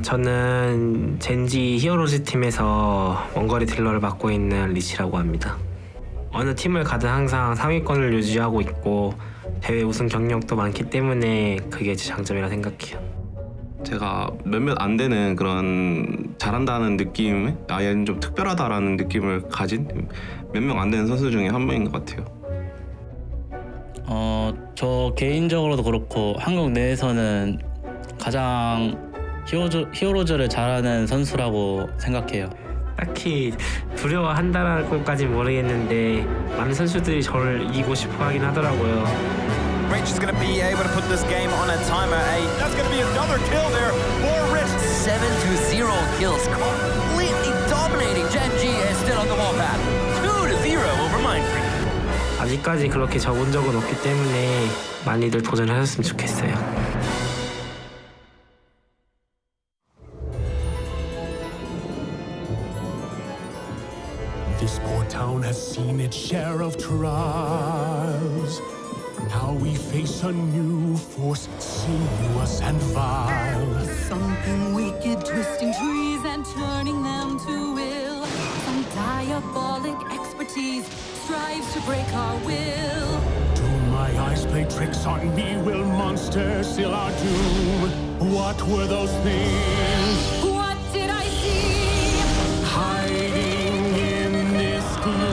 저는 젠지 히어로즈 팀에서 원거리 딜러를 맡고 있는 리치라고 합니다. 어느 팀을 가든 항상 상위권을 유지하고 있고 대회 우승 경력도 많기 때문에 그게 제 장점이라 생각해요. 제가 몇몇 안 되는 그런 잘한다는 느낌, 아예 좀 특별하다라는 느낌을 가진 몇 명 안 되는 선수 중에 한 명인 것 같아요. 저 개인적으로도 그렇고 한국 내에서는 가장 히어로즈를 잘하는 선수라고 생각해요. 딱히 두려워한다는 것까지 모르겠는데 많은 선수들이 저를 이기고 싶어 하긴 하더라고요. Rich is going to be able to put this game on a timer. That's going to be another kill there for Rich. 7-0 kills, completely dominating. Gen.G is still on the warpath. 2-0 over Mindfreak. 아직까지 그렇게 적은 적은 없기 때문에 많이들 도전하셨으면 좋겠어요. This poor town has seen its share of trials. Now we face a new force, sinuous and vile. Something wicked, twisting trees and turning them to will. Some diabolic expertise strives to break our will. Do my eyes play tricks on me? Will monsters seal our doom? What were those things? What did I see? Hiding in this gloom.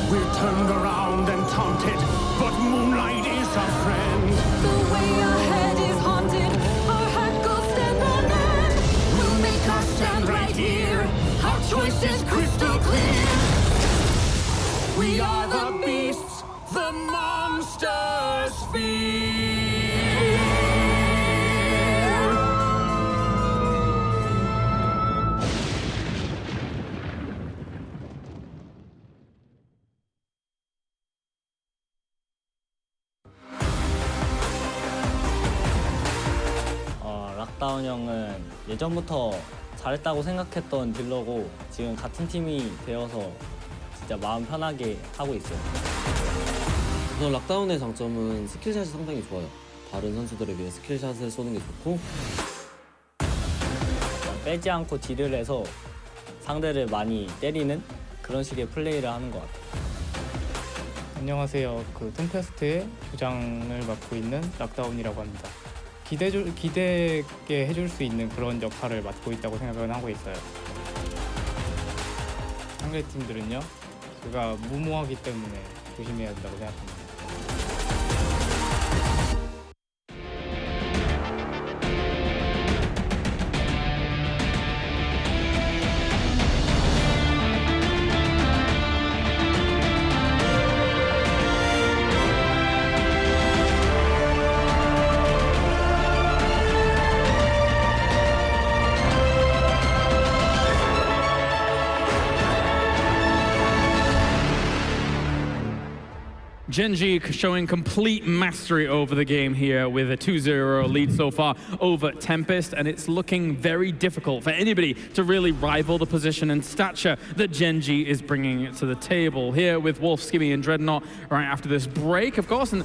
We're turned around and taunted, but moonlight is our friend. The way ahead is haunted. Our hackles stand on end. We'll make our stand right here. Our choice is crystal clear. We are the beasts, the monsters fear. 락다운 형은 예전부터 잘했다고 생각했던 딜러고 지금 같은 팀이 되어서 진짜 마음 편하게 하고 있어요. 우선 락다운의 장점은 스킬샷이 상당히 좋아요. 다른 선수들에 비해 스킬샷을 쏘는 게 좋고 빼지 않고 딜을 해서 상대를 많이 때리는 그런 식의 플레이를 하는 것 같아요. 안녕하세요. 템페스트의 부장을 맡고 있는 락다운이라고 합니다. 기대게 해줄 수 있는 그런 역할을 맡고 있다고 생각은 하고 있어요. 상대 팀들은요, 제가 무모하기 때문에 조심해야 된다고 생각합니다. Genji showing complete mastery over the game here with a 2-0 lead so far over Tempest, and it's looking very difficult for anybody to really rival the position and stature that Genji is bringing to the table here with Wolf, Skimmy, and Dreadnought right after this break, of course. And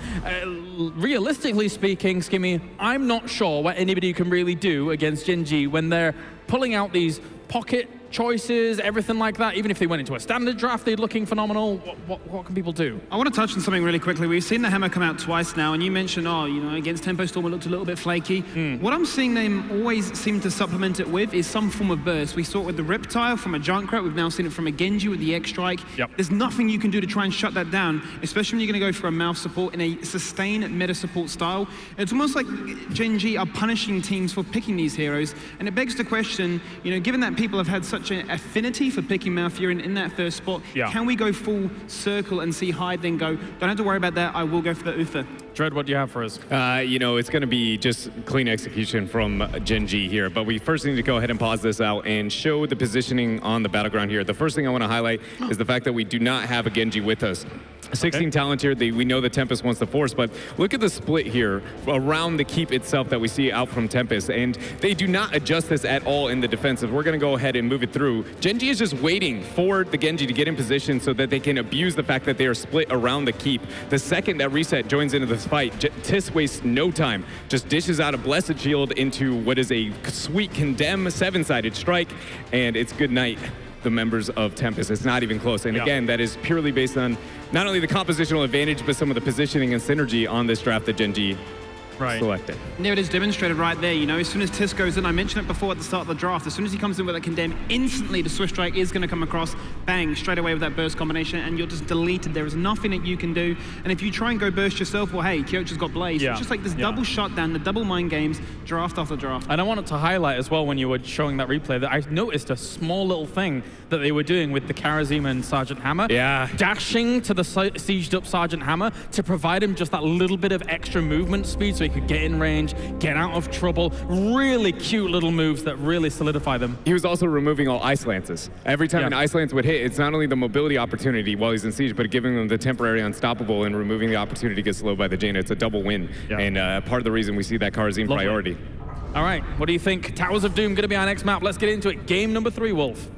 realistically speaking, Skimmy, I'm not sure what anybody can really do against Genji when they're pulling out these pocket choices, everything like that. Even if they went into a standard draft, they're looking phenomenal. What can people do? I want to touch on something really quickly. We've seen the hammer come out twice now, and you mentioned, against Tempo Storm it looked a little bit flaky. What I'm seeing them always seem to supplement it with is some form of burst. We saw it with the Reptile from a Junkrat. We've now seen it from a Genji with the X-Strike. Yep. There's nothing you can do to try and shut that down, especially when you're going to go for a mouth support in a sustained meta support style. It's almost like Gen.G are punishing teams for picking these heroes, and it begs the question, given that people have had such an affinity for picking Malfurion in that first spot, can we go full circle and see Hyde then go, don't have to worry about that, I will go for the Uther? Dread, what do you have for us? It's going to be just clean execution from Gen.G here, but we first need to go ahead and pause this out and show the positioning on the battleground here. The first thing I want to highlight is the fact that we do not have a Genji with us. 16 talent here. We know that Tempest wants to force, but look at the split here around the keep itself that we see out from Tempest, and they do not adjust this at all in the defensive. We're going to go ahead and move it through. Gen.G is just waiting for the Genji to get in position so that they can abuse the fact that they are split around the keep. The second that Reset joins into the this fight. Tis wastes no time, just dishes out a Blessed Shield into what is a sweet Condemn 7-sided strike, and it's good night, the members of Tempest. It's not even close. And again, that is purely based on not only the compositional advantage, but some of the positioning and synergy on this draft that Gen.G selected. There it is demonstrated right there. You know, as soon as Tis goes in, I mentioned it before at the start of the draft, as soon as he comes in with a Condemn, instantly the Swift Strike is going to come across, bang, straight away with that burst combination, and you're just deleted. There is nothing that you can do. And if you try and go burst yourself, well, hey, Kyocho's got Blaze. It's just like this double shutdown, the double mind games, draft after draft. And I wanted to highlight as well, when you were showing that replay, that I noticed a small little thing that they were doing with the Karazim and Sergeant Hammer. Dashing to the sieged up Sergeant Hammer to provide him just that little bit of extra movement speed so he could get in range, get out of trouble. Really cute little moves that really solidify them. He was also removing all Ice Lances. Every time an Ice Lance would hit, it's not only the mobility opportunity while he's in siege, but giving him the temporary unstoppable and removing the opportunity to get slowed by the Jaina. It's a double win. And part of the reason we see that Karazim priority. All right, what do you think? Towers of Doom going to be our next map. Let's get into it. Game number 3, Wolf.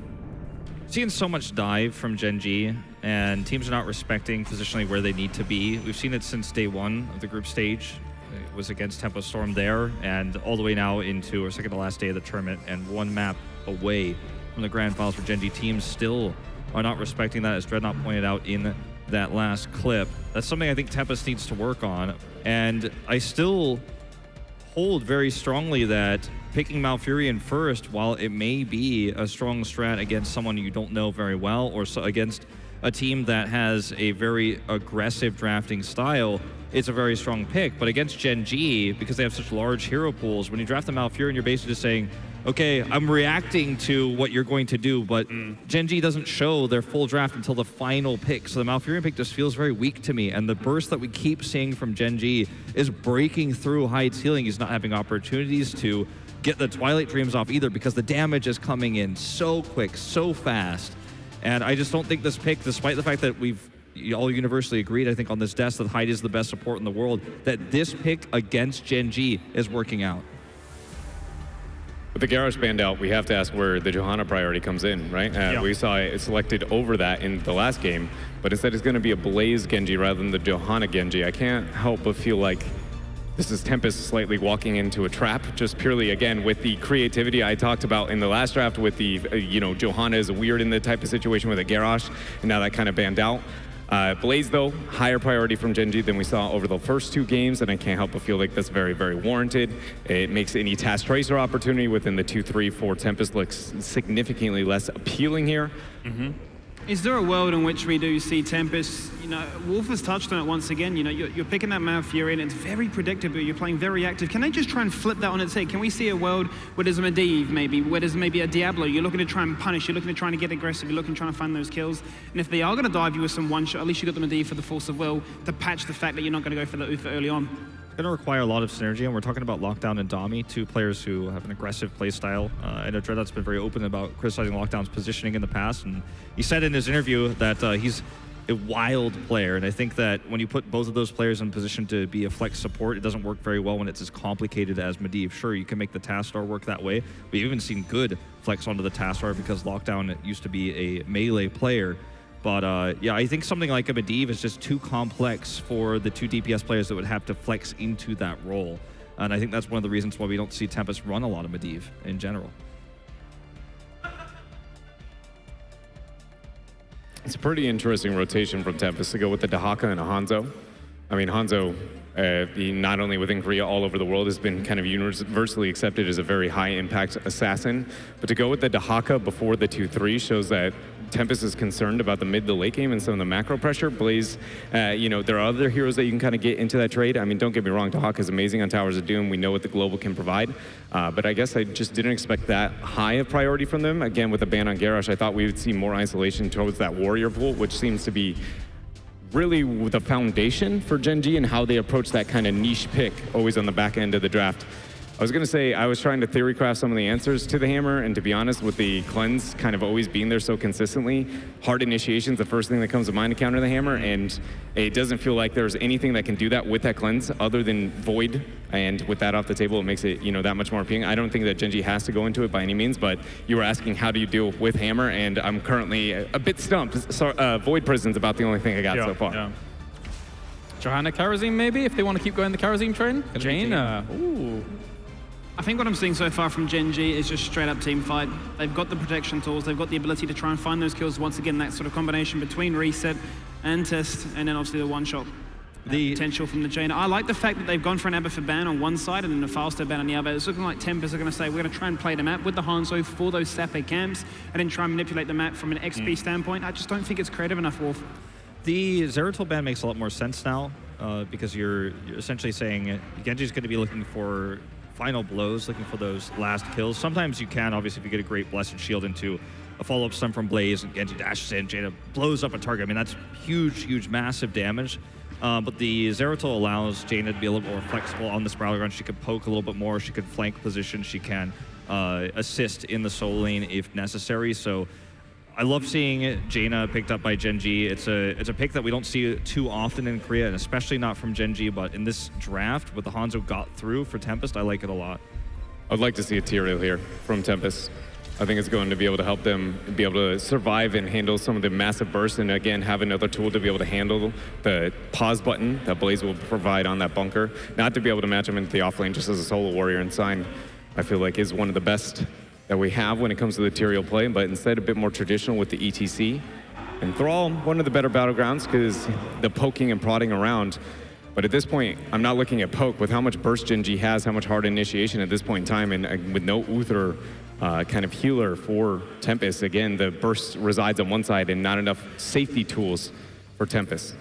Seeing so much dive from Gen.G, and teams are not respecting positionally where they need to be. We've seen it since day 1 of the group stage. It was against Tempo Storm there, and all the way now into our second to last day of the tournament, and 1 map away from the grand finals for Gen.G. Teams still are not respecting that, as Dreadnought pointed out in that last clip. That's something I think Tempest needs to work on, and I still hold very strongly that picking Malfurion first, while it may be a strong strat against someone you don't know very well, or against a team that has a very aggressive drafting style, it's a very strong pick. But against Gen.G, because they have such large hero pools, when you draft the Malfurion, you're basically just saying, okay, I'm reacting to what you're going to do, but Gen.G doesn't show their full draft until the final pick. So the Malfurion pick just feels very weak to me. And the burst that we keep seeing from Gen.G is breaking through Hyde's healing. He's not having opportunities to get the Twilight Dreams off either, because the damage is coming in so quick, so fast. And I just don't think this pick, despite the fact that we've all universally agreed, I think, on this desk that Hyde is the best support in the world, that this pick against Gen.G is working out. With the Garrosh banned out, we have to ask where the Johanna priority comes in, right? We saw it selected over that in the last game, but instead it's going to be a Blaze Genji rather than the Johanna Genji. I can't help but feel like this is Tempest slightly walking into a trap, just purely, again, with the creativity I talked about in the last draft with the, Johanna is weird in the type of situation with a Garrosh, and now that kind of banned out. Blaze, though, higher priority from Gen.G than we saw over the first 2 games, and I can't help but feel like that's very, very warranted. It makes any Task Tracer opportunity within the 2-3 for Tempest looks significantly less appealing here. Is there a world in which we do see Tempest, Wolf has touched on it once again, you're picking that Malfurion, it's very predictable, you're playing very active. Can they just try and flip that on its head? Can we see a world where there's a Medivh maybe, where there's maybe a Diablo, you're looking to try and punish, you're looking to try and get aggressive, you're looking to try and find those kills, and if they are going to dive you with some one-shot, at least you got the Medivh for the Force of Will to patch the fact that you're not going to go for the Uther early on. It's going to require a lot of synergy, and we're talking about Lockdown and Dami, 2 players who have an aggressive play style. I know Dreadnought's been very open about criticizing Lockdown's positioning in the past, and he said in his interview that he's a wild player, and I think that when you put both of those players in position to be a flex support, it doesn't work very well when it's as complicated as Medivh. Sure, you can make the Tastar work that way. We've even seen good flex onto the Tastar because Lockdown used to be a melee player. But yeah, I think something like a Medivh is just too complex for the 2 DPS players that would have to flex into that role. And I think that's one of the reasons why we don't see Tempest run a lot of Medivh in general. It's a pretty interesting rotation from Tempest to go with the Dahaka and a Hanzo. I mean, Hanzo, not only within Korea, all over the world, has been kind of universally accepted as a very high-impact assassin. But to go with the Dahaka before the 2-3 shows that Tempest is concerned about the mid to late game and some of the macro pressure. Blaze, there are other heroes that you can kind of get into that trade. I mean, don't get me wrong, Dahaka is amazing on Towers of Doom. We know what the global can provide. But I guess I just didn't expect that high of priority from them. Again, with the ban on Garrosh, I thought we would see more isolation towards that warrior pool, which seems to be really the foundation for Gen.G and how they approach that kind of niche pick, always on the back end of the draft. I was gonna say, I was trying to theory craft some of the answers to the hammer, and to be honest, with the cleanse kind of always being there so consistently, hard initiation's the first thing that comes to mind to counter the hammer, and it doesn't feel like there's anything that can do that with that cleanse other than Void, and with that off the table, it makes it, that much more appealing. I don't think that Gen.G has to go into it by any means, but you were asking how do you deal with hammer, and I'm currently a bit stumped. So, Void Prison's about the only thing I got so far. Johanna Karazim maybe, if they want to keep going the Karazim train. Jaina, ooh. I think what I'm seeing so far from Gen.G is just straight up team fight. They've got the protection tools, they've got the ability to try and find those kills. Once again, that sort of combination between reset and test, and then obviously the one-shot potential from the Jaina. I like the fact that they've gone for an Abathur ban on one side and then a Faster ban on the other. It's looking like Tempest are going to say, we're going to try and play the map with the Hanzo for those Sape camps, and then try and manipulate the map from an XP standpoint. I just don't think it's creative enough, Wolf. The Zeratul ban makes a lot more sense now, because you're essentially saying Genji's going to be looking for final blows, looking for those last kills. Sometimes you can, obviously, if you get a great Blessed Shield into a follow-up stun from Blaze and Genji dashes in, Jaina blows up a target. I mean, that's huge, massive damage. But the Zeratul allows Jaina to be a little more flexible on this battleground. She can poke a little bit more, she can flank position, she can assist in the solo lane if necessary. So I love seeing Jaina picked up by Gen.G. It's a pick that we don't see too often in Korea, and especially not from Gen.G, but in this draft, with the Hanzo got through for Tempest, I like it a lot. I'd like to see a Tyrael here from Tempest. I think it's going to be able to help them be able to survive and handle some of the massive bursts, and again, have another tool to be able to handle the pause button that Blaze will provide on that bunker. Not to be able to match him into the offlane just as a solo warrior, and Sign, I feel like, is one of the best that we have when it comes to the Tyrael play, but instead a bit more traditional with the ETC. And Thrall, one of the better battlegrounds because the poking and prodding around. But at this point, I'm not looking at poke with how much burst Gen.G has, how much hard initiation at this point in time, and with no Uther kind of healer for Tempest. Again, the burst resides on one side and not enough safety tools for Tempest.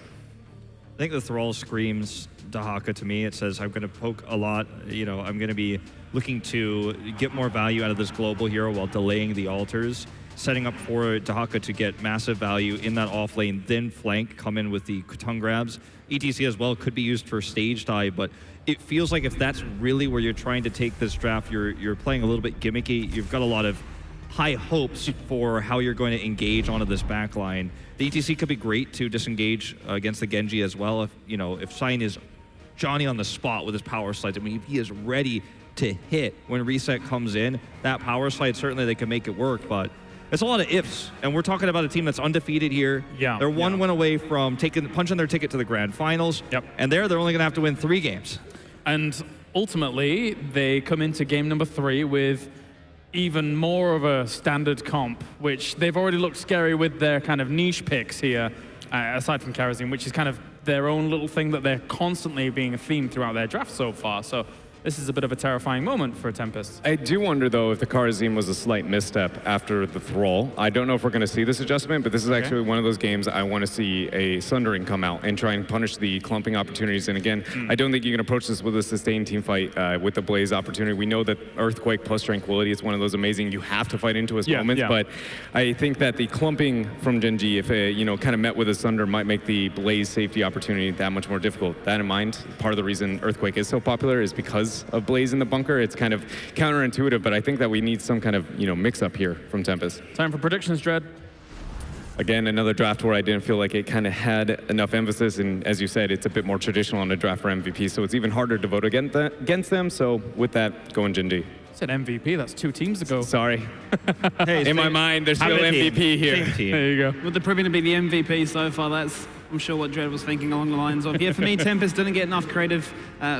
I think the Thrall screams Dahaka to me. It says, I'm going to poke a lot. You know, I'm going to be looking to get more value out of this global hero while delaying the altars, setting up for Dahaka to get massive value in that off lane, then flank, come in with the tongue grabs. ETC as well could be used for stage dive, but it feels like if that's really where you're trying to take this draft, you're playing a little bit gimmicky. You've got a lot of high hopes for how you're going to engage onto this backline. The ETC could be great to disengage against the Genji as well. If, you know, if Sign is Johnny on the spot with his power slides, I mean, if he is ready to hit when reset comes in, that power slide, certainly they can make it work, but it's a lot of ifs, and we're talking about a team that's undefeated here. Yeah, they're one win away from punching their ticket to the grand finals. Yep. And they're only going to have to win 3 games. And ultimately, they come into game number 3 with even more of a standard comp, which they've already looked scary with their kind of niche picks here, aside from Karazim, which is kind of their own little thing that they're constantly being a theme throughout their draft so far. So this is a bit of a terrifying moment for Tempest. I do wonder, though, if the Karazim was a slight misstep after the Thrall. I don't know if we're going to see this adjustment, but this is actually one of those games I want to see a Sundering come out and try and punish the clumping opportunities. And again, I don't think you can approach this with a sustained team fight with the Blaze opportunity. We know that Earthquake plus Tranquility is one of those amazing, you have to fight into his moments, but I think that the clumping from Gen.G, if kind of met with a Sunder, might make the Blaze safety opportunity that much more difficult. That in mind, part of the reason Earthquake is so popular is because of Blaze in the bunker. It's kind of counterintuitive, but I think that we need some kind of mix-up here from Tempest. Time for predictions, Dread. Again, another draft where I didn't feel like it kind of had enough emphasis, and as you said, it's a bit more traditional on the draft for MVP, so it's even harder to vote against them, so with that, going Gen.G. You said MVP, that's 2 teams ago. Sorry. Hey, in my mind, there's still MVP here. There you go. With the proving to be the MVP so far, that's, I'm sure, what Dread was thinking along the lines of. Yeah, for me, Tempest didn't get enough creative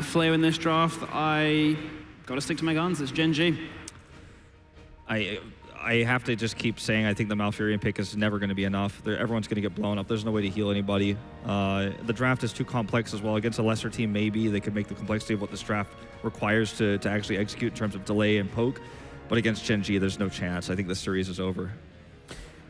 flair in this draft. I got to stick to my guns. It's Gen.G. I have to just keep saying I think the Malfurion pick is never going to be enough. Everyone's going to get blown up. There's no way to heal anybody. The draft is too complex as well. Against a lesser team, maybe they could make the complexity of what this draft requires to actually execute in terms of delay and poke. But against Gen.G, there's no chance. I think the series is over.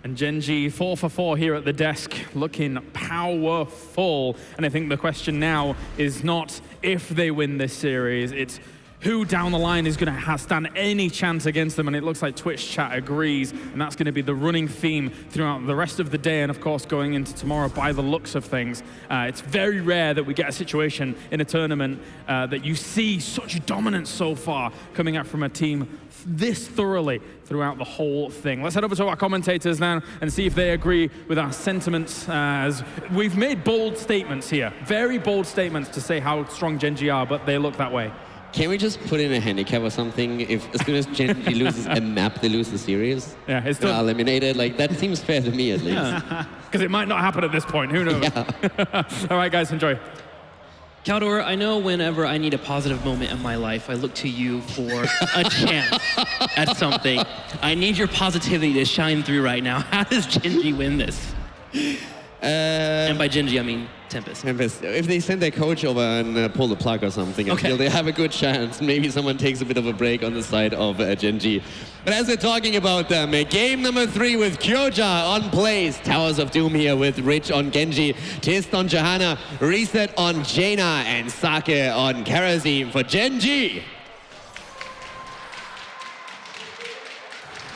And Gen.G 4 for 4 here at the desk, looking powerful. And I think the question now is not if they win this series, it's who down the line is going to stand any chance against them. And it looks like Twitch chat agrees, and that's going to be the running theme throughout the rest of the day, and of course going into tomorrow by the looks of things. It's very rare that we get a situation in a tournament that you see such dominance so far coming out from a team this thoroughly throughout the whole thing. Let's head over to our commentators now and see if they agree with our sentiments, as we've made bold statements here, very bold statements to say how strong Gen.G are, but they look that way. Can we just put in a handicap or something? If as soon as Gen.G loses a map, they lose the series? Yeah, it's still eliminated. Like, that seems fair to me, at least. Because it might not happen at this point. Who knows? Yeah. All right, guys, enjoy. Caldor, I know whenever I need a positive moment in my life, I look to you for a chance at something. I need your positivity to shine through right now. How does Genji win this? And by Genji, I mean Tempest. If they send their coach over and pull the plug or something, I feel they have a good chance. Maybe someone takes a bit of a break on the side of Genji. But as we're talking about them, game number 3 with Kyoja on Blaze, Towers of Doom here with Rich on Genji, Tist on Johanna, Reset on Jaina, and Sake on Karazim for Gen.G.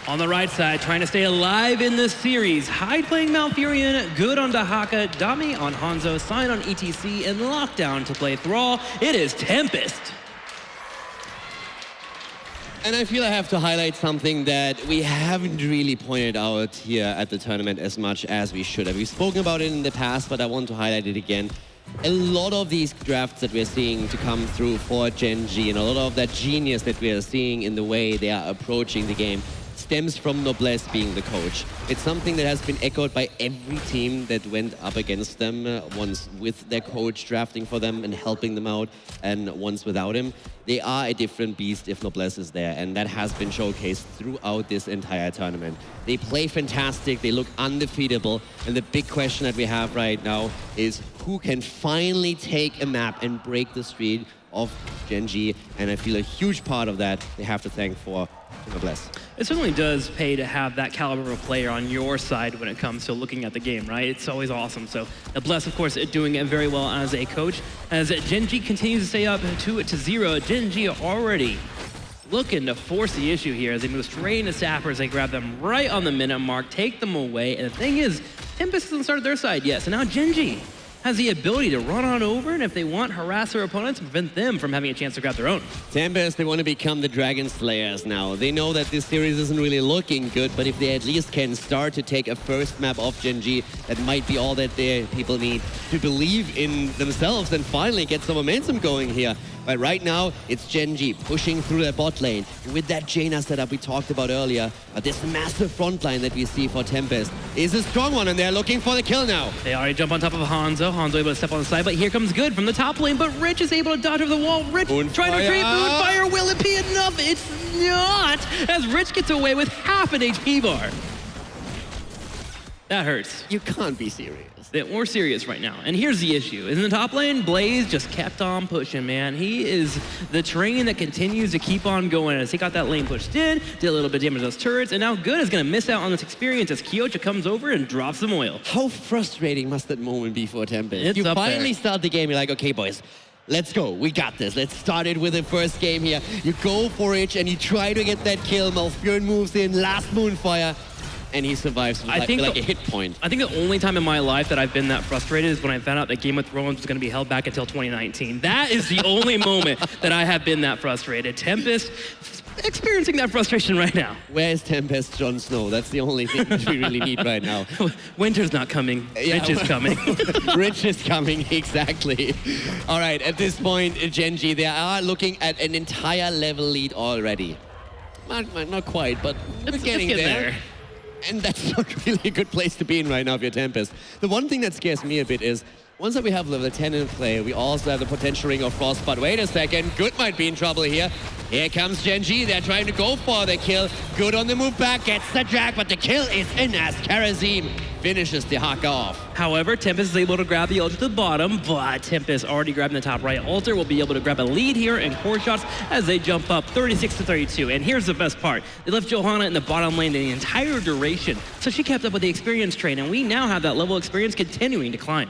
On the right side, trying to stay alive in this series. Hyde playing Malfurion, Good on Dahaka, Dami on Hanzo, Sign on ETC, and Lockdown to play Thrall. It is Tempest. And I feel I have to highlight something that we haven't really pointed out here at the tournament as much as we should have. We've spoken about it in the past, but I want to highlight it again. A lot of these drafts that we're seeing to come through for Gen.G and a lot of that genius that we are seeing in the way they are approaching the game stems from Noblesse being the coach. It's something that has been echoed by every team that went up against them, once with their coach drafting for them and helping them out, and once without him. They are a different beast if Noblesse is there, and that has been showcased throughout this entire tournament. They play fantastic, they look undefeatable, and the big question that we have right now is who can finally take a map and break the streak of Gen.G, and I feel a huge part of that they have to thank for Noblesse. It certainly does pay to have that caliber of player on your side when it comes to looking at the game, right? It's always awesome. So Noblesse, of course, doing it very well as a coach. As Gen.G continues to stay up 2-0, Gen.G already looking to force the issue here as they move straight into Sappers. They grab them right on the minute mark, take them away. And the thing is, Tempest hasn't started their side yet. So now Gen.G has the ability to run on over, and if they want, harass their opponents and prevent them from having a chance to grab their own. Tempest, they want to become the Dragon Slayers now. They know that this series isn't really looking good, but if they at least can start to take a first map off Gen.G, that might be all that their people need to believe in themselves and finally get some momentum going here. But right now, it's Gen.G pushing through their bot lane. And with that Jaina setup we talked about earlier, this massive front line that we see for Tempest is a strong one, and they're looking for the kill now. They already jump on top of Hanzo. Hanzo able to step on the side, but here comes Good from the top lane, but Rich is able to dodge over the wall. Rich trying to retreat. Moonfire, will it be enough? It's not, as Rich gets away with half an HP bar. That hurts. You can't be serious. We're serious right now. And here's the issue. In the top lane, Blaze just kept on pushing, man. He is the train that continues to keep on going as he got that lane pushed in, did a little bit of damage to those turrets, and now Good is going to miss out on this experience as Kyoja comes over and drops some oil. How frustrating must that moment be for Tempest? It's you up finally there. start the game, you're like, okay, boys, let's go. We got this. Let's start it with the first game here. You go for it and you try to get that kill. Malfurion moves in, last Moonfire, and he survives with like a hit point. I think the only time in my life that I've been that frustrated is when I found out that Game of Thrones was going to be held back until 2019. That is the only moment that I have been that frustrated. Tempest experiencing that frustration right now. Where is Tempest Jon Snow? That's the only thing that we really need right now. Winter's not coming. Rich is coming. Rich is coming, exactly. All right, at this point, Gen.G, they are looking at an entire level lead already. Not quite, but it's getting there. And that's not really a good place to be in right now if you're Tempest. The one thing that scares me a bit is, once that we have level 10 in play, we also have the potential ring of Frost. But wait a second, Good might be in trouble here. Here comes Gen.G, they're trying to go for the kill. Good on the move back, gets the drag, but the kill is in as Karazim finishes the Haka off. However, Tempest is able to grab the ult at the bottom, but Tempest already grabbing the top right altar will be able to grab a lead here in core shots as they jump up 36-32. And here's the best part. They left Johanna in the bottom lane the entire duration, so she kept up with the experience train, and we now have that level of experience continuing to climb.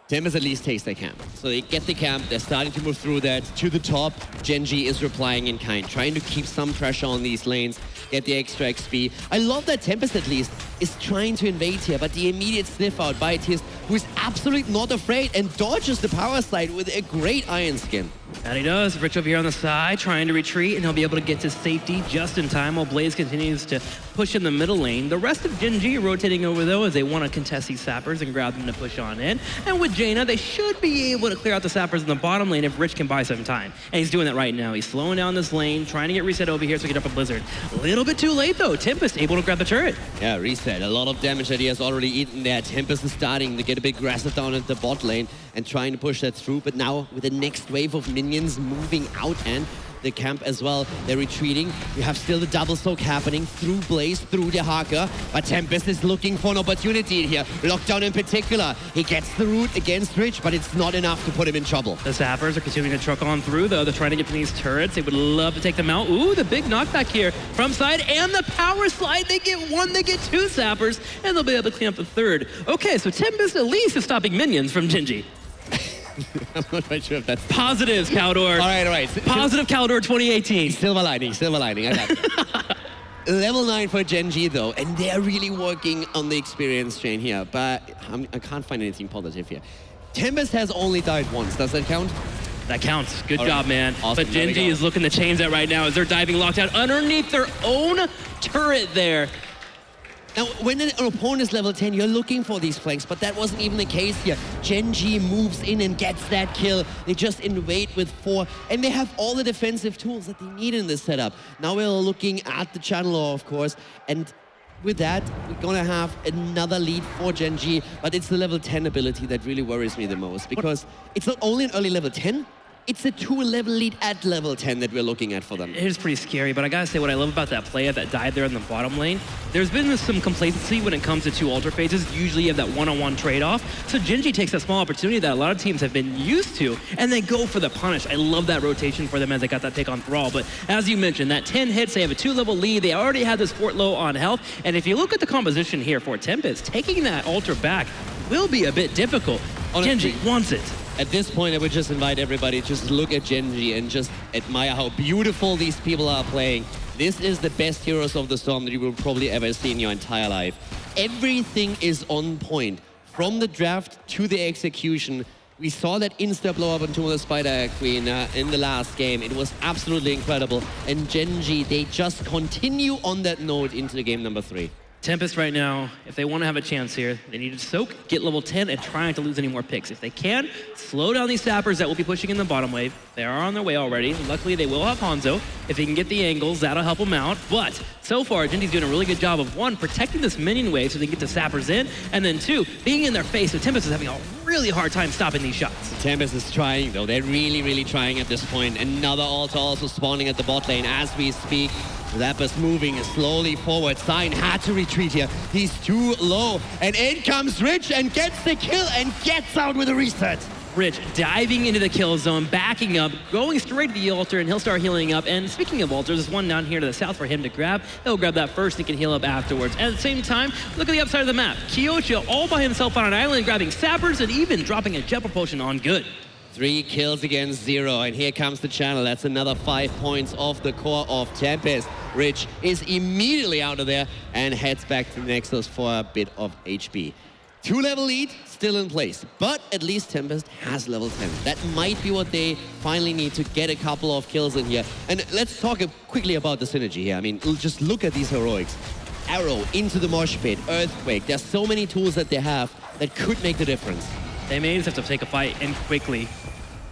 Tempest at least takes their camp. So they get the camp, they're starting to move through that to the top. Gen.G is replying in kind, trying to keep some pressure on these lanes, get the extra XP. I love that Tempest at least is trying to invade here, but the immediate sniff out by Tist, who is absolutely not afraid and dodges the power slide with a great Iron Skin. And he does. Rich over here on the side, trying to retreat, and he'll be able to get to safety just in time while Blaze continues to push in the middle lane. The rest of Gen.G rotating over, though, as they want to contest these sappers and grab them to push on in. And with Jaina, they should be able to clear out the sappers in the bottom lane if Rich can buy some time. And he's doing that right now. He's slowing down this lane, trying to get reset over here so he can get up a Blizzard. A little bit too late, though. Tempest able to grab the turret. Yeah, reset. said, a lot of damage that he has already eaten there. Tempest is starting to get a bit aggressive down at the bot lane and trying to push that through. But now with the next wave of minions moving out and the camp as well, they're retreating. You have still the double soak happening through Blaze, through the Haka. But Tempest is looking for an opportunity here. Lockdown in particular. He gets the root against Rich, but it's not enough to put him in trouble. The Zappers are continuing to truck on through, though. They're trying to get to these turrets. They would love to take them out. Ooh, the big knockback here from side and the power slide. They get one, they get two Zappers, and they'll be able to clean up the third. Okay, so Tempest at least is stopping minions from Genji. I'm not quite sure if that's... Positives, Caldor. All right. Positive Caldor 2018. Silver lining. I got it. Level 9 for Gen.G though, and they're really working on the experience chain here, but I can't find anything positive here. Tempest has only died once. Does that count? That counts. Good All job, right. man. Awesome. But Genji is looking to change that right now as they're diving locked out underneath their own turret there. Now, when an opponent is level 10, you're looking for these flanks, but that wasn't even the case here. Gen.G moves in and gets that kill. They just invade with 4, and they have all the defensive tools that they need in this setup. Now we're looking at the channel, of course, and with that, we're gonna have another lead for Gen.G, but it's the level 10 ability that really worries me the most, because it's not only an early level 10, it's a 2-level lead at level 10 that we're looking at for them. It is pretty scary, but I gotta say what I love about that player that died there in the bottom lane, there's been some complacency when it comes to 2 altar phases. Usually you have that one-on-one trade-off. So Genji takes that small opportunity that a lot of teams have been used to, and they go for the punish. I love that rotation for them as they got that pick on Thrall. But as you mentioned, that 10 hits, they have a 2-level lead. They already have this fort low on health. And if you look at the composition here for Tempest, taking that altar back will be a bit difficult. Honestly, Genji wants it. At this point, I would just invite everybody to just look at Gen.G and just admire how beautiful these people are playing. This is the best Heroes of the Storm that you will probably ever see in your entire life. Everything is on point. From the draft to the execution. We saw that insta blow up onto the Spider Queen in the last game. It was absolutely incredible. And Gen.G, they just continue on that note into the game number 3. Tempest right now, if they want to have a chance here, they need to soak, get level 10, and try not to lose any more picks. If they can, slow down these sappers that will be pushing in the bottom wave. They are on their way already. Luckily, they will have Hanzo. If he can get the angles, that'll help him out. But so far, Genji's doing a really good job of, 1, protecting this minion wave so they can get the sappers in, and then 2, being in their face. So Tempest is having a really hard time stopping these shots. Tempest is trying, though. They're really trying at this point. Another altar also spawning at the bot lane as we speak. Zappers moving slowly forward. Sign had to retreat here. He's too low. And in comes Rich and gets the kill and gets out with a reset. Rich diving into the kill zone, backing up, going straight to the altar, and he'll start healing up. And speaking of altars, there's one down here to the south for him to grab. He'll grab that first, he can heal up afterwards. At the same time, look at the upside of the map. Kyocha all by himself on an island, grabbing sappers and even dropping a jet propulsion on good. 3 kills against 0, and here comes the channel. That's another 5 points off the core of Tempest. Rich is immediately out of there and heads back to Nexus for a bit of HP. 2-level lead still in place, but at least Tempest has level 10. That might be what they finally need to get a couple of kills in here. And let's talk quickly about the synergy here. I mean, just look at these heroics. Arrow into the mosh pit, Earthquake. There's so many tools that they have that could make the difference. They may just have to take a fight and quickly.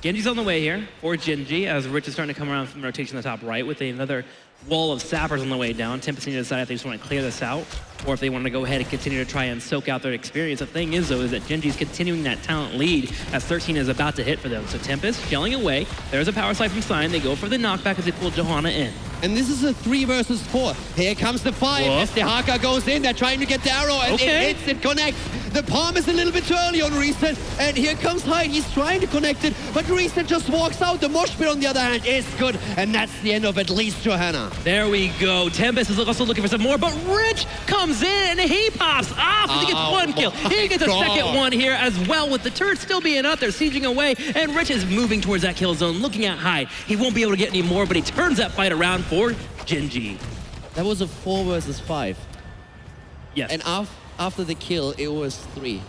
Genji's on the way here for Gen.G as Rich is starting to come around from rotation on the top right with another wall of sappers on the way down. Tempest need to decide if they just want to clear this out or if they want to go ahead and continue to try and soak out their experience. The thing is, though, is that Genji's continuing that talent lead as 13 is about to hit for them. So Tempest shelling away. There's a power slide from Sign. They go for the knockback as they pull Johanna in. And this is a 3 versus 4. Here comes the 5 as the Haka goes in. They're trying to get the arrow and it hits, it connects. The palm is a little bit too early on Reset. And here comes Hyde. He's trying to connect it, but Reset just walks out. The mosh pit, on the other hand, is good. And that's the end of at least Johanna. There we go. Tempest is also looking for some more, but Rich comes in and he pops off. He gets 1 kill. He gets a second one here as well with the turret still being out there, sieging away. And Rich is moving towards that kill zone, looking at Hyde. He won't be able to get any more, but he turns that fight around for Gen.G. That was a 4 versus 5. Yes. And after the kill, it was 3.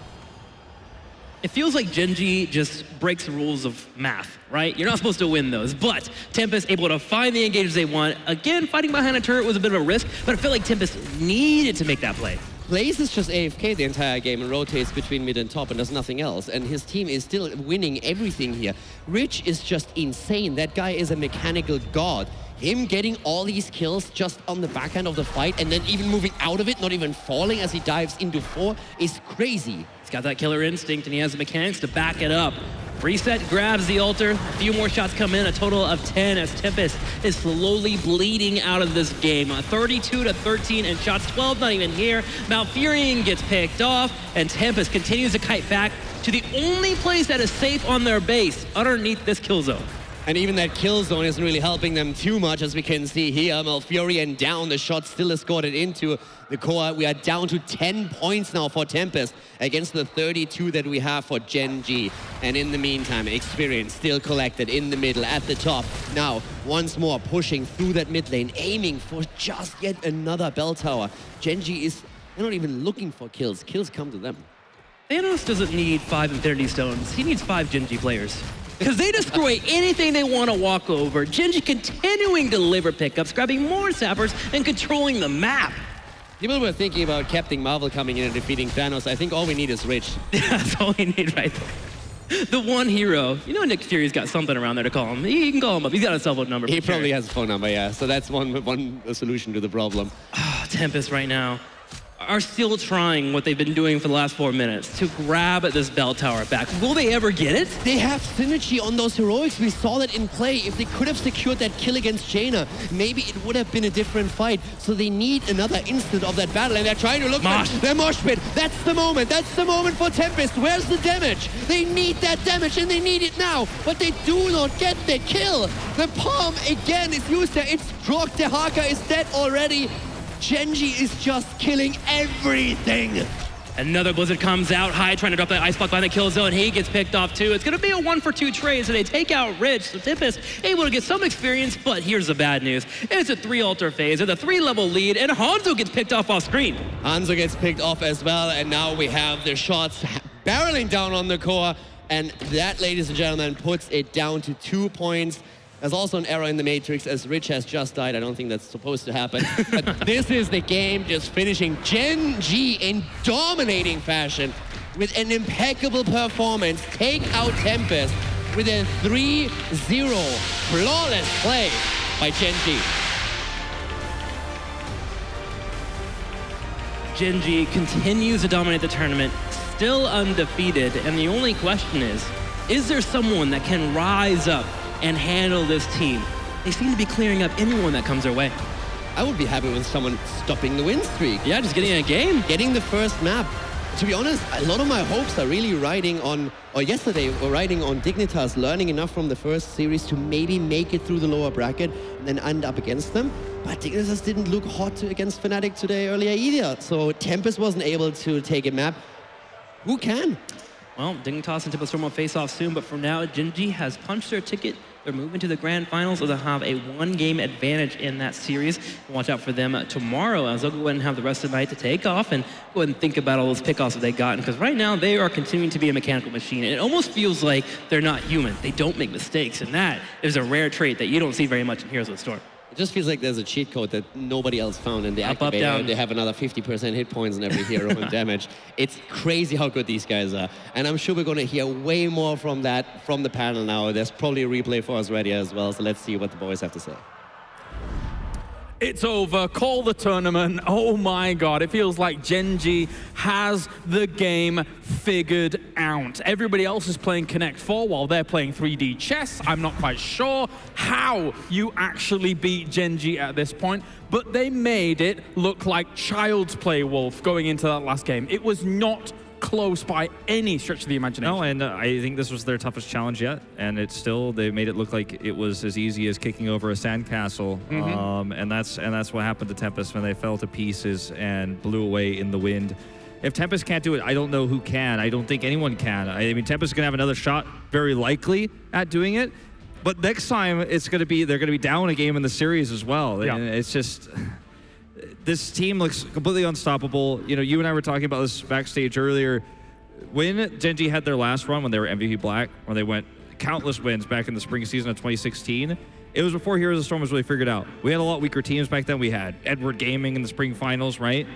It feels like Gen.G just breaks the rules of math, right? You're not supposed to win those, but Tempest able to find the engages they want. Again, fighting behind a turret was a bit of a risk, but I feel like Tempest needed to make that play. Blaze is just AFK the entire game and rotates between mid and top and does nothing else. And his team is still winning everything here. Rich is just insane. That guy is a mechanical god. him getting all these kills just on the backhand of the fight and then even moving out of it, not even falling as he dives into 4 is crazy. He's got that killer instinct and he has the mechanics to back it up. Reset grabs the altar. A few more shots come in, a total of 10 as Tempest is slowly bleeding out of this game. 32-13 and shots 12 not even here. Malfurion gets picked off and Tempest continues to kite back to the only place that is safe on their base, underneath this kill zone. And even that kill zone isn't really helping them too much, as we can see here. Malfurion down, the shot still escorted into the core. We are down to 10 points now for Tempest against the 32 that we have for Gen.G. And in the meantime, Experience still collected in the middle at the top. Now, once more pushing through that mid lane, aiming for just yet another bell tower. Gen.G is not even looking for kills. Kills come to them. Thanos doesn't need 5 Infinity Stones. He needs 5 Genji players. Because they destroy anything they want to walk over. Genji continuing to deliver pickups, grabbing more sappers, and controlling the map. People were thinking about Captain Marvel coming in and defeating Thanos. I think all we need is Rich. That's all we need right there. The one hero. You know Nick Fury's got something around there to call him. You can call him up. He's got a cell phone number. He probably has a phone number, yeah. So that's one solution to the problem. Tempest right now are still trying what they've been doing for the last 4 minutes to grab this bell tower back. Will they ever get it? They have synergy on those heroics. We saw that in play. If they could have secured that kill against Jaina, maybe it would have been a different fight. So they need another instant of that battle, and they're trying to look for their mosh pit. That's the moment. That's the moment for Tempest. Where's the damage? They need that damage, and they need it now. But they do not get the kill. The palm again is used there. It's Grok. The Haka is dead already. Genji is just killing everything. Another Blizzard comes out high, trying to drop that ice block by the kill zone. He gets picked off too. It's going to be a 1-for-2 trade, so they take out Rich. So Tempest able to get some experience, but here's the bad news. It's a 3-altar phase with a 3-level lead, and Hanzo gets picked off screen. Hanzo gets picked off as well, and now we have the shots barreling down on the core, and that, ladies and gentlemen, puts it down to 2 points. There's also an error in the Matrix as Rich has just died. I don't think that's supposed to happen. But this is the game just finishing Gen.G in dominating fashion with an impeccable performance. Take out Tempest with a 3-0 flawless play by Gen.G. Genji continues to dominate the tournament, still undefeated, and the only question is there someone that can rise up and handle this team? They seem to be clearing up anyone that comes their way. I would be happy with someone stopping the win streak. Yeah, just getting a game. Getting the first map. To be honest, a lot of my hopes are really riding on, or yesterday were riding on Dignitas learning enough from the first series to maybe make it through the lower bracket and then end up against them. But Dignitas didn't look hot against Fnatic today earlier either. So Tempest wasn't able to take a map. Who can? Well, Dignitas and Tempest Storm will face off soon, but for now, Genji has punched their ticket. They're moving to the grand finals, so they'll have a 1-game advantage in that series. Watch out for them tomorrow, as they'll go ahead and have the rest of the night to take off and go ahead and think about all those pickoffs that they've gotten, because right now they are continuing to be a mechanical machine. And it almost feels like they're not human. They don't make mistakes, and that is a rare trait that you don't see very much in Heroes of the Storm. It just feels like there's a cheat code that nobody else found in the activator. down. They have another 50% hit points on every hero and damage. It's crazy how good these guys are. And I'm sure we're going to hear way more from that from the panel now. There's probably a replay for us ready as well. So let's see what the boys have to say. It's over. Call the tournament. Oh my God. It feels like Gen.G has the game figured out. Everybody else is playing Connect 4 while they're playing 3D chess. I'm not quite sure how you actually beat Gen.G at this point, but they made it look like child's play, Wolf, going into that last game. It was not close by any stretch of the imagination. No, and I think this was their toughest challenge yet, and it's still, they made it look like it was as easy as kicking over a sandcastle, and that's what happened to Tempest when they fell to pieces and blew away in the wind. If Tempest can't do it, I don't know who can. I don't think anyone can. I mean, Tempest is going to have another shot, very likely, at doing it, but next time it's going to be, they're going to be down a game in the series as well. Yeah. And it's just, this team looks completely unstoppable. You know, you and I were talking about this backstage earlier. When Gen.G had their last run, when they were MVP Black, when they went countless wins back in the spring season of 2016, it was before Heroes of the Storm was really figured out. We had a lot weaker teams back then. We had Edward Gaming in the spring finals, right?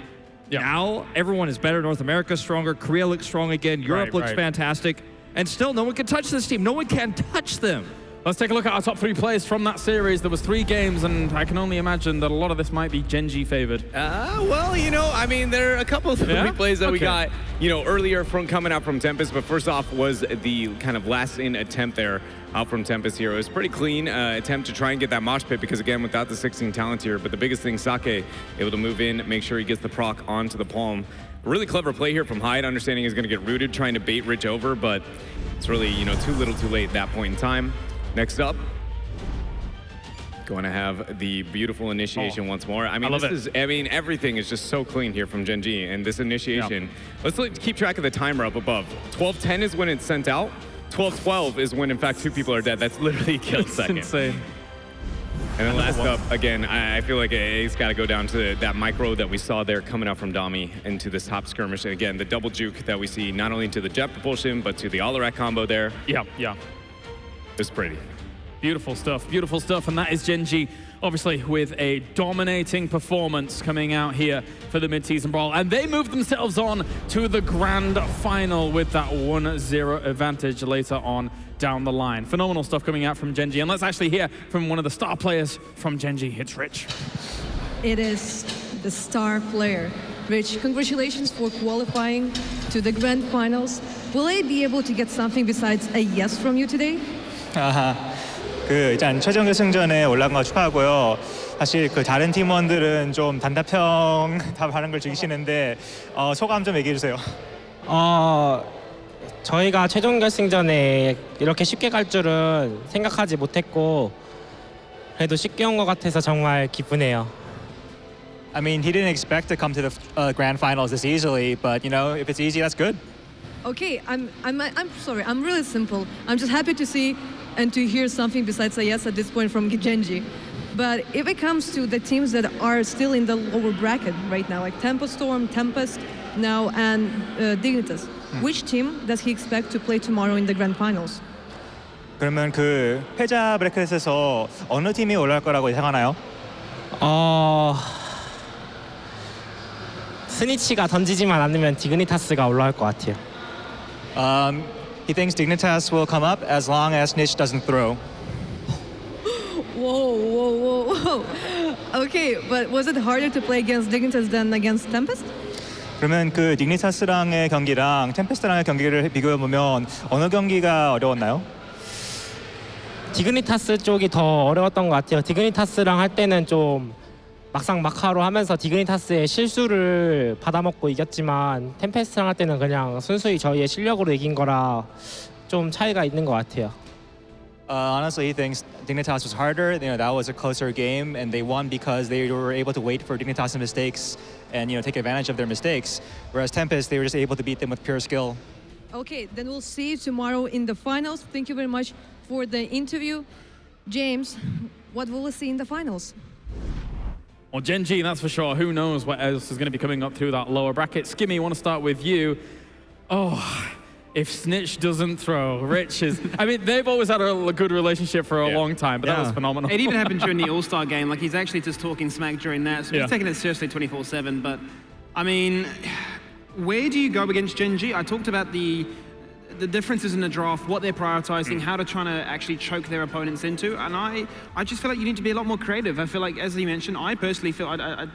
Yeah. Now, everyone is better. North America's stronger. Korea looks strong again. Europe looks fantastic. And still, no one can touch this team. No one can touch them. Let's take a look at our top 3 players from that series. There was 3 games, and I can only imagine that a lot of this might be Genji favored. Well, you know, I mean, there are a couple of replays that we got, you know, earlier from coming out from Tempest, but first off was the kind of last-in attempt there out from Tempest here. It was pretty clean attempt to try and get that mosh pit because, again, without the 16 talent here, but the biggest thing, Sake able to move in, make sure he gets the proc onto the palm. Really clever play here from Hyde, understanding he's going to get rooted, trying to bait Rich over, but it's really, you know, too little too late at that point in time. Next up, going to have the beautiful initiation once more. I mean, everything is just so clean here from Gen.G, and this initiation. Let's keep track of the timer up above. 12:10 is when it's sent out. 12:12 is when, in fact, 2 people are dead. That's literally a kill second. Insane. And then last up, again, I feel like it's got to go down to that micro that we saw there coming out from Dami into this top skirmish. And again, the double juke that we see not only to the jet propulsion, but to the Alarak combo there. Yeah. It's pretty. Beautiful stuff, and that is Gen.G, obviously with a dominating performance coming out here for the Mid-Season Brawl, and they move themselves on to the grand final with that 1-0 advantage later on down the line. Phenomenal stuff coming out from Gen.G, and let's actually hear from one of the star players from Gen.G. It's Rich. It is the star player. Rich, congratulations for qualifying to the grand finals. Will I be able to get something besides a yes from you today? 일단 최종 결승전에 올라간 거 축하하고요. 사실 그 다른 팀원들은 좀 단답형 답하는 걸 즐기시는데 소감 좀 얘기해 주세요. 저희가 최종 결승전에 이렇게 쉽게 갈 줄은 생각하지 못했고 그래도 쉽게 온 것 같아서 정말 기쁘네요. I mean, he didn't expect to come to the grand finals this easily, but you know, if it's easy, that's good. Okay, I'm sorry. I'm really simple. I'm just happy to see and to hear something besides a yes at this point from Genji. But if it comes to the teams that are still in the lower bracket right now, like Storm, Tempest now, and Dignitas, which team does he expect to play tomorrow in the grand finals? 그러면 그 패자 브래켓에서 어느 팀이 올라갈 거라고 예상하나요? 스니치가 던지지만 않으면 디그니타스가 올라갈 것 같아요. He thinks Dignitas will come up as long as Snitch doesn't throw. Whoa. Okay, but was it harder to play against Dignitas than against Tempest? 그러면 그 디그니타스랑의 경기랑 템페스트랑의 경기를 비교해 보면 어느 경기가 어려웠나요? 디그니타스 쪽이 더 어려웠던 것 같아요. 디그니타스랑 할 때는 좀 막상 막하로 하면서 디그니타스의 실수를 받아먹고 이겼지만 템페스트랑 할 때는 그냥 순수히 저희의 실력으로 이긴 거라 좀 차이가 있는 것 같아요. Honestly, he thinks Dignitas was harder. You know, that was a closer game, and they won because they were able to wait for Dignitas' mistakes and take advantage of their mistakes. Whereas Tempest, they were just able to beat them with pure skill. Okay, then we'll see you tomorrow in the finals. Thank you very much for the interview, James. What will we see in the finals? Well, Gen.G, that's for sure. Who knows what else is going to be coming up through that lower bracket. Skimmy, I want to start with you. If Snitch doesn't throw, Rich is... I mean, they've always had a good relationship for a long time, but that was phenomenal. It even happened during the All-Star game. Like, he's actually just talking smack during that. So he's taking it seriously 24/7. But, I mean, where do you go against Gen.G? I talked about the differences in the draft, what they're prioritizing, how to try to actually choke their opponents into, and I just feel like you need to be a lot more creative. I feel like, as you mentioned, I personally feel I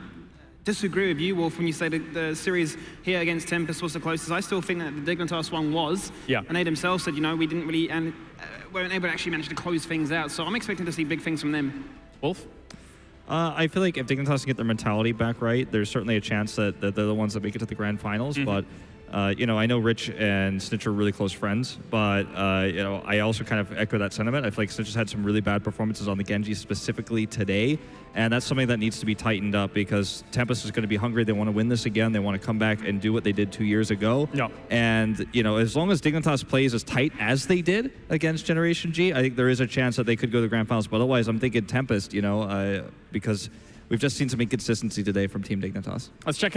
disagree with you, Wolf, when you say the series here against Tempest was the closest. I still think that the Dignitas one was. And they themselves said, we didn't really, and weren't able to actually manage to close things out. So I'm expecting to see big things from them. Wolf? I feel like if Dignitas can get their mentality back right, there's certainly a chance that they're the ones that make it to the grand finals, but I know Rich and Snitch are really close friends, but I also kind of echo that sentiment. I feel like Snitch has had some really bad performances on the Genji specifically today, and that's something that needs to be tightened up because Tempest is going to be hungry. They want to win this again. They want to come back and do what they did 2 years ago. And as long as Dignitas plays as tight as they did against Generation G, I think there is a chance that they could go to the grand finals. But otherwise, I'm thinking Tempest, because we've just seen some inconsistency today from Team Dignitas. Let's check out